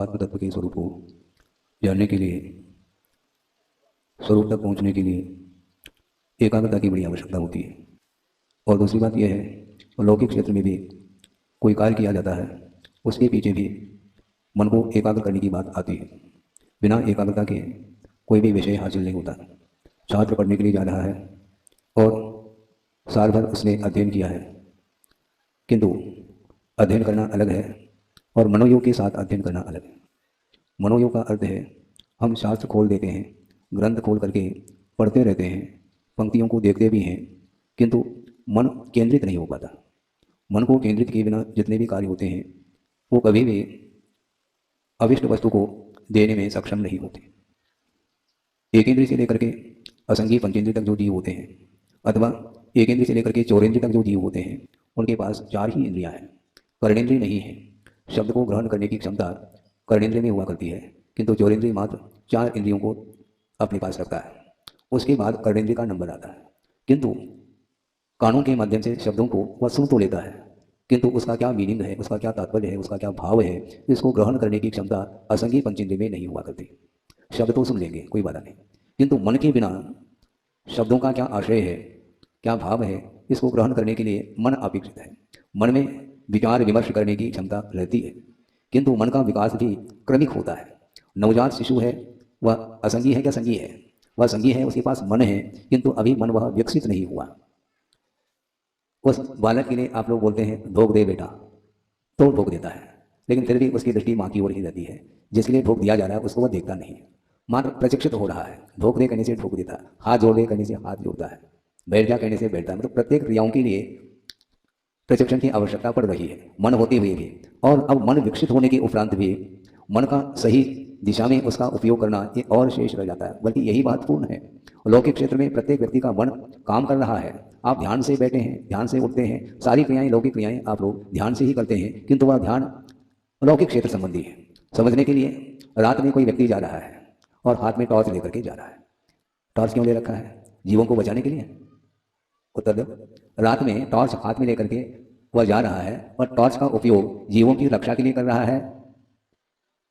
आत्म तत्व के स्वरूप को जानने के लिए, स्वरूप तक पहुंचने के लिए एकाग्रता की बड़ी आवश्यकता होती है। और दूसरी बात यह है, लौकिक क्षेत्र में भी कोई कार्य किया जाता है, उसके पीछे भी मन को एकाग्र करने की बात आती है। बिना एकाग्रता के कोई भी विषय हासिल नहीं होता। छात्र पढ़ने के लिए जा रहा है और साल भर उसने अध्ययन किया है, किंतु अध्ययन करना अलग है और मनोयोग के साथ अध्ययन करना अलग है। मनोयोग का अर्थ है हम शास्त्र खोल देते हैं, ग्रंथ खोल करके पढ़ते रहते हैं, पंक्तियों को देखते भी हैं, किंतु मन केंद्रित नहीं हो पाता। मन को केंद्रित किए बिना जितने भी कार्य होते हैं वो कभी भी अविष्ट वस्तु को देने में सक्षम नहीं होते। एक इंद्रिय से लेकर के असंगीय पंचेंद्रिय तक जो जीव होते हैं, अथवा एक इंद्रिय से लेकर के चौरेंद्रिय तक जो जीव होते हैं, उनके पास 4 ही इंद्रियां हैं, कर्णेंद्रिय नहीं है। शब्द को ग्रहण करने की क्षमता कर्णेंद्रिय में हुआ करती है, किंतु चौरेंद्रिय मात्र 4 इंद्रियों को अपने पास रखता है। उसके बाद कर्णेंद्रिय का नंबर आता है, किंतु कानों के माध्यम से शब्दों को वह सुन तो लेता है, किंतु उसका क्या मीनिंग है, उसका क्या तात्पर्य है, उसका क्या भाव है, इसको ग्रहण करने की क्षमता असंगीय पंचेंद्रिय में नहीं हुआ करती। शब्द तो सुन लेंगे, कोई बात नहीं, किंतु मन के बिना शब्दों का क्या आशय है, क्या भाव है, इसको ग्रहण करने के लिए मन अपेक्षित है। मन में विचार विमर्श करने की क्षमता रहती है, किंतु मन का विकास भी क्रमिक होता है। नवजात शिशु है, वह असंगीय है क्या संगीय है? वह संगीय है, उसके पास मन है, किंतु अभी मन वह विकसित नहीं हुआ। उस बालक के लिए आप लोग बोलते हैं भोग दे बेटा, तो भोग देता है, लेकिन फिर भी उसकी दृष्टि माँ की ओर ही रहती है। जिसके लिए भोग दिया जा रहा है उसको वह देखता नहीं है, मात्र प्रशिक्षित हो रहा है। भोग दे कहने से भोग देता है, हाथ जोड़ दे कहने से हाथ जोड़ता है, बैठ जा कहने से बैठता है। मतलब प्रत्येक क्रियाओं के लिए प्रशिक्षण की आवश्यकता पड़ रही है, मन होते हुए भी। और अब मन विकसित होने के उपरांत भी मन का सही दिशा में उसका उपयोग करना ये और शेष रह जाता है। बल्कि यही महत्वपूर्ण है। लौकिक क्षेत्र में प्रत्येक व्यक्ति का मन काम कर रहा है। आप ध्यान से बैठे हैं, ध्यान से उठते हैं, सारी क्रियाएं लौकिक क्रियाएं आप लोग ध्यान से ही करते हैं, किंतु वह ध्यान लौकिक क्षेत्र संबंधी है। समझने के लिए, रात में कोई व्यक्ति जा रहा है और हाथ में टॉर्च लेकर के जा रहा है। टॉर्च क्यों ले रखा है? जीवों को बचाने के लिए। उत्तर दो। रात में टॉर्च हाथ में लेकर के वह जा रहा है और टॉर्च का उपयोग जीवों की रक्षा के लिए कर रहा है,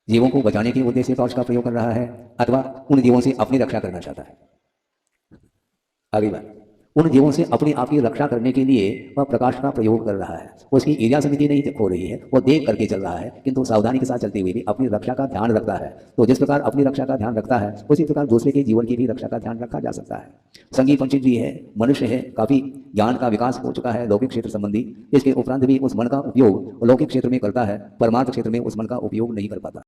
जीवों को बचाने के उद्देश्य से टॉर्च का प्रयोग कर रहा है, अथवा उन जीवों से अपनी रक्षा करना चाहता है। अगली बात, उन जीवों से अपनी आप की रक्षा करने के लिए वह प्रकाश का प्रयोग कर रहा है। उसकी ईर्ष्या समिति नहीं हो रही है, वो देख करके चल रहा है, किंतु सावधानी के साथ चलते हुए भी अपनी रक्षा का ध्यान रखता है। तो जिस प्रकार अपनी रक्षा का ध्यान रखता है, उसी प्रकार दूसरे के जीवन की भी रक्षा का ध्यान रखा जा सकता है। संगीय पंचेंद्रिय है, मनुष्य है, काफी ज्ञान का विकास हो चुका है लौकिक क्षेत्र संबंधी। इसके उपरांत भी उस मन का उपयोग लौकिक क्षेत्र में करता है, परमार्थ क्षेत्र में उस मन का उपयोग नहीं कर पाता।